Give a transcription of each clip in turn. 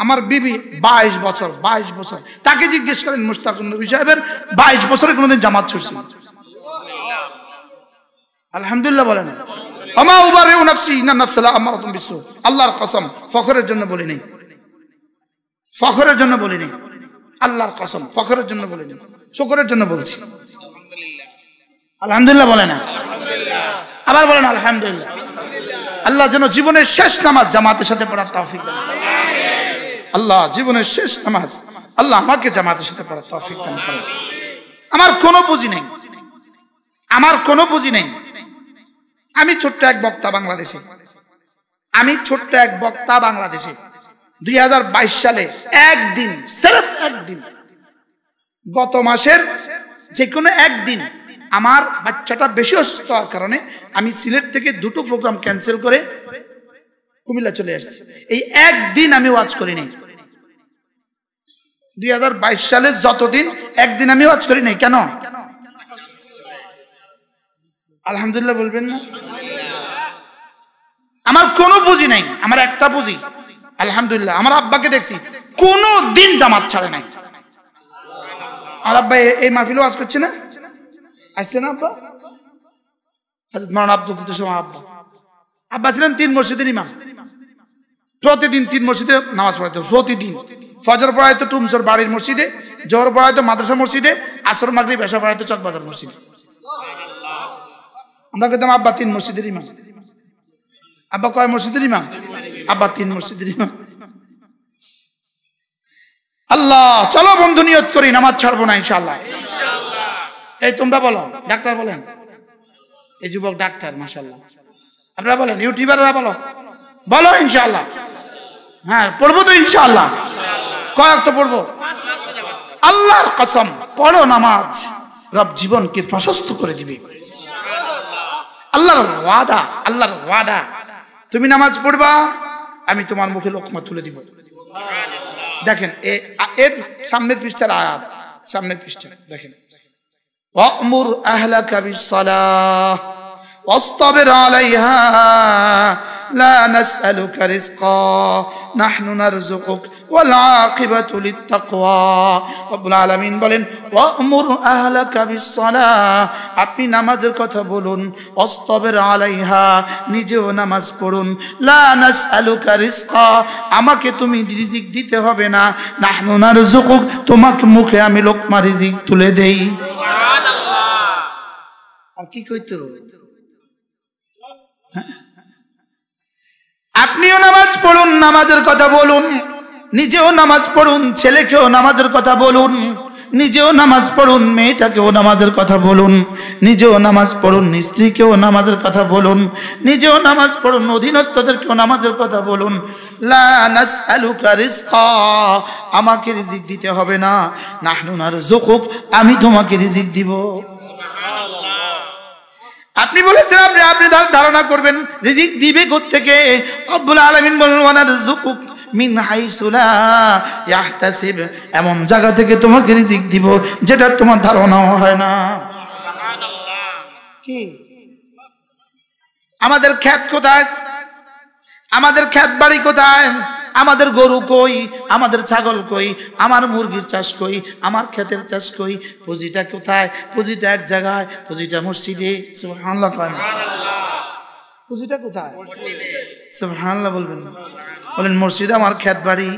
আমার বিবি 22 বছর, তাকে জিজ্ঞেস করেন মুশতাকুর নবী সাহেবের 22 বছরে কোনোদিন জামাত ছুটছে? আলহামদুলিল্লাহ বলেন। আমা উবারিউ নাফসি ইন্না নাফসা লাআমারাতুম বিসু। আল্লাহর কসম, ফখরের জন্য বলি নাই, ফখরের জন্য বলি নাই, আল্লাহর কসম ফখরের জন্য বলি নাই, শুকরের জন্য বলছি। আলহামদুলিল্লাহ বলেন না? আবার বলেন আলহামদুলিল্লাহ। আল্লাহ যেন জীবনের শেষ নামাজ জামাতের সাথে পড়ার তৌফিক দান করেন। আল্লাহ জীবনের শেষ নামাজ আল্লাহ আমাকে জামাতের সাথে পড়ার তৌফিক দান করেন। আমার কোনো পুঁজি নেই, আমার কোনো পুঁজি নেই। আমি ছোট্ট এক বক্তা বাংলাদেশে, আমি ছোট্ট এক বক্তা বাংলাদেশে 2022 সালে একদিন, সির্ফ একদিন, গত মাসের যে কোনো একদিন আমার বাচ্চাটা বেশি অসুস্থ হওয়ার কারণে আমি সিলেট থেকে 2টো প্রোগ্রাম ক্যান্সেল করে কুমিল্লা চলে আসছি। এই একদিন আমি ওয়াজ করি নাই 2022 সালে, যতদিন একদিন আমি ওয়াজ করি নাই। কেন? আলহামদুলিল্লাহ বলবেন না? আমার কোনো পুঁজি নাই, আমার একটা পুঁজি আলহামদুলিল্লাহ। আমার আব্বাকে দেখছি কোনো দিন জামাত ছাড়ে নাই। আমার আব্বা এই মাহফিলে ওয়াজ করছে না, আসছে না আব্বা? হযরত মাওলানা আব্দুল কুদ্দুস আব্বা, আব্বা ছিলেন 3 মসজিদের ইমাম। প্রতিদিন 3 মসজিদে নামাজ পড়াইতো, প্রতিদিন। ফজর পড়াইতো টুমসর বাড়ির মসজিদে, জোহর পড়াইতো মাদ্রাসা মসজিদে, আসর মাগরিব এশা পড়াইতো চকবাজার মসজিদে। আমরা কইতাম আব্বা 3 মসজিদের ইমাম। আব্বা কয় মসজিদের ইমাম? আব্বা 3 মসজিদের ইমাম। আল্লাহ, চলো বন্ধু নিয়ত করি নামাজ ছাড়বো না ইনশাআল্লাহ। এই তোমরা বলো, ডাক্তার বলেন, এই যুবক ডাক্তার মাশাআল্লাহ। আপনারা বলেন, ইউটিউবাররা বলো, বলো ইনশাআল্লাহ। হ্যাঁ পড়বো তো ইনশাআল্লাহ। কয় ওয়াক্ত পড়বো? আল্লাহর কসম, পড়ো নামাজ, রব জীবনকে প্রশস্ত করে দিবে। আল্লাহর ওয়াদা, আল্লাহর ওয়াদা। তুমি নামাজ পড়বা, আমি তোমার মুখে লোকমা তুলে দিব। দেখেন এর সামনের পৃষ্ঠার আয়াত, সামনের পৃষ্ঠা দেখেন, ওয়া'মুর আহলাকা বিস-সালাহ ওয়াসতাবির আলাইহা লা নাসআলুকা রিজকা নাহনু নারযুকুক ওয়াল আকিবাতু লিত-তাকওয়া। রব্বুল আলামিন বলেন, ওয়া'মুর আহলাকা বিস-সালাহ, আপনি নামাজের কথা বলুন, ওয়াসতাবির আলাইহা, নিজেও নামাজ পড়ুন, লা নাসআলুকা রিজকা, আমাকে তুমি রিজিক দিতে হবে না, নাহনু নারযুকুক, তোমাকে মুখে আমি লোকমা রিজিক তুলে দেই। সুবহানাল্লাহ। আর কি কইতো? আপনিও নামাজ পড়ুন, নামাজের কথা বলুন, নিজেও নামাজ পড়ুন, ছেলেকেও নামাজের কথা বলুন, নিজেও নামাজ পড়ুন, মেয়েটাকেও নামাজের কথা বলুন, নিজেও নামাজ পড়ুন, স্ত্রীকেও নামাজের কথা বলুন, নিজেও নামাজ পড়ুন, অধীনস্থদেরকেও নামাজের কথা বলুন। লা নাসআলুকা রিজকা, আমাকে রিজিক দিতে হবে না, নাহনু নারযুকুক, আমি তোমাকে রিজিক দিব। আপনি বলেছেন আপনি ধারণা করবেন রিজিক দিবে কোত্থেকে? রব্বুল আলামিন বলেন, ওয়া নারযুকুক মিন হাইসু লা ইয়াহতাসিব, এমন জায়গা থেকে তোমাকে রিজিক দিব যেটা তোমার ধারণাও হয় না। সুবহানাল্লাহ। কি আমাদের ক্ষেত কোথায়? আমাদের ক্ষেত বাড়ি কোথায়? আমাদের গরু কই? আমাদের ছাগল কই? আমার মুরগির চাষ কই? আমার ক্ষেতের চাষ কই? পুঁজিটা কোথায়? পুঁজিটা এক জায়গায়, পুঁজিটা মসজিদে। সুবহানাল্লাহ। পুঁজিটা কোথায়? সুবহানাল্লাহ বলবেন না? বলেন, মসজিদ আমার ক্ষেত বাড়ি,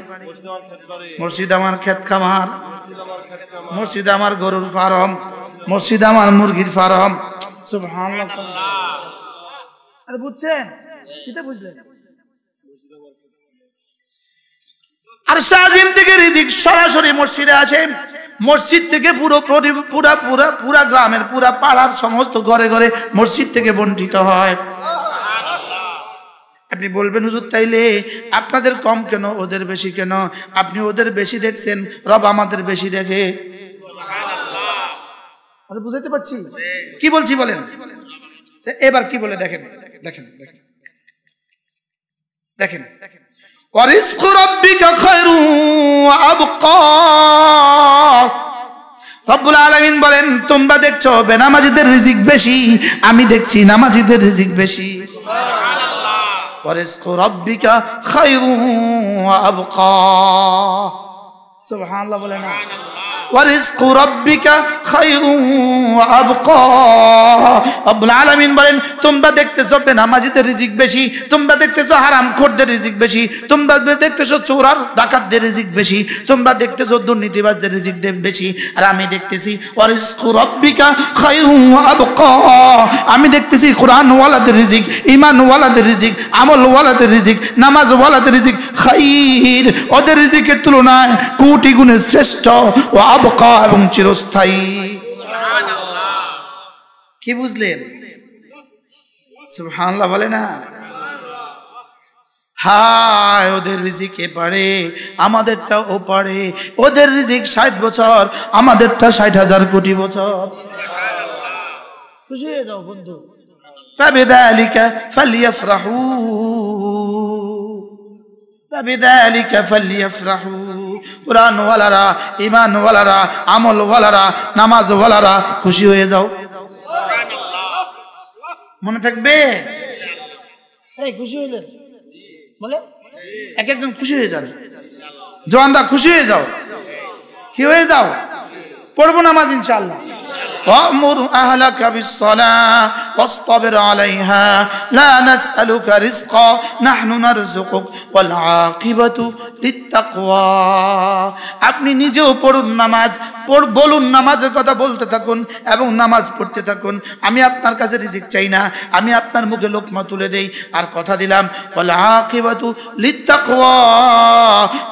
মসজিদ আমার ক্ষেত খামার, মসজিদ আমার গরুর ফার্ম, মসজিদ আমার মুরগির ফার্ম। সুবহানাল্লাহ। আরে বুঝছেন? কিটা বুঝলেন? আর শাহজিম থেকে রিজিক সরাসরি মসজিদে আসে, মসজিদ থেকে পুরা গ্রামের, পুরা পাড়ার সমস্ত ঘরে ঘরে মসজিদ থেকে বন্টিত হয়। আপনি বলবেন, হুজুর তাইলে আপনাদের কম কেন, ওদের বেশি কেন? আপনি ওদের বেশি দেখছেন, রব আমাদের বেশি দেখে। সুবহানাল্লাহ। বুঝাইতে পারছি কি বলছি? বলেন এবার কি বলে, দেখেন দেখেন দেখেন দেখেন, ওয়ারিজকু রাব্বিকা খায়রু ওয়া আবকা। রব্বুল আলামিন বলেন, তোমরা দেখছো বেনামাজিদের রিজিক বেশি, আমি দেখছি নামাজিদের রিজিক বেশি। সুবহানাল্লাহ। ওয়া রিজকু রাব্বিকা খায়রুন ওয়া আবকা। সুবহানাল্লাহ বলে না? ওয়া রিজকু রাব্বিকা খায়রুন ওয়া আবকা। রব্বুল আলামিন বলেন, তোমরা দেখতেছো বেনামাজিদের রিজিক বেশি, তোমরা দেখতেছো হারামখোরদের রিজিক বেশি, তোমরা দেখতেছো চোর আর ডাকাতদের রিজিক বেশি, তোমরা দেখতেছো দুর্নীতিবাজদের রিজিক বেশি, আর আমি দেখতেছি ওয়া রিজকু রাব্বিকা খায়রুন ওয়া আবকা। আমি দেখতেছি কোরআন ওয়ালাদের রিজিক, ঈমান ওয়ালাদের রিজিক, আমল ওয়ালাদের রিজিক, নামাজ ওয়ালাদের রিজিক খায়র, ওদের রিজিকের তুলনায় কোটি গুণে শ্রেষ্ঠ, ওয়া আবকা এবং চিরস্থায়ী। সুবহানাল্লাহ। কি বুঝলেন? সুবহানাল্লাহ বলে না? হায়, ওদের রিজিকে পারে, আমাদেরটাও পারে। ওদের রিজিক 60 বছর, আমাদেরটা 60,000 কোটি বছর। খুশি হয়ে যাও বন্ধু। ফাবিযালিকা ফালইফরাহু, ফাবিযালিকা ফালইফরাহু। কুরআন ওয়ালারা, ঈমান ওয়ালারা, আমল ওয়ালারা, নামাজ ওয়ালারা খুশি হয়ে যাও। মনে থাকবে? এই খুশি হইলেন বলে এক একজন খুশি হয়ে যান। জওয়ানরা খুশি হয়ে যাও। কি হয়ে যাও? পড়বো নামাজ ইনশাআল্লাহ। وأمر أهلك بالصلاة واصطبر عليها لا نسألك رزقا نحن نرزقك والعاقبة للتقوى। আপনি নিজেও পড়ুন নামাজ, বলুন নামাজের কথা বলতে থাকুন এবং নামাজ পড়তে থাকুন। আমি আপনার কাছে রিজিক চাই না, আমি আপনার মুখে লোকমা তুলে দেই আর কথা দিলাম ওয়াল আকিবাতু লিত্তাকওয়া।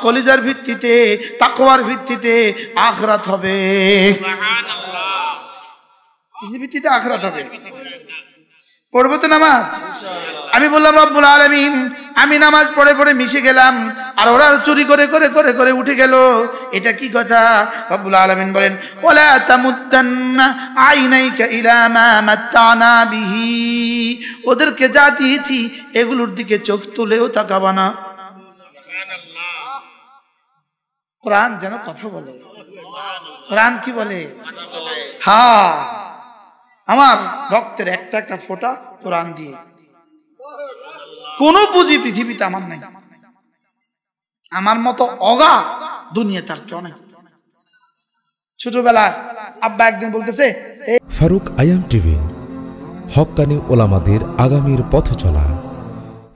কলিজার ভিত্তিতে, তাকওয়ার ভিত্তিতে আখিরাত হবে। ভিত্তিতে আখিরাত হবে। পড়বো তো নামাজ? আমি বললাম রব্বুল আলামিন, আমি নামাজ পড়ে পড়ে মিশে গেলাম আর ওরা চুরি করে করে করে করে উঠে গেল, এটা কি কথা? রব্বুল আলামিন বলেন ওয়ালা তামুদ্দান্না আইনাইকা ইলা মা মাত্তানা বিহি। ওদেরকে যা দিয়েছি এগুলোর দিকে চোখ তুলেও তাকাবা না। কোরআন যেন কথা বলে। কোরআন কি বলে? হ্যাঁ, আমার রক্তের একটা একটা ফোঁটা কোরআন দিয়ে। কোন পুঁজি পৃথিবীতে আমার নাই, আমার মতো অগা দুনিয়া তার কেউ নাই। ছোটবেলায় আব্বা একদিন বলতেছে, ফারুক আয়াম টিভি, হক্কানি ওলামাদের আগামীর পথ চলা।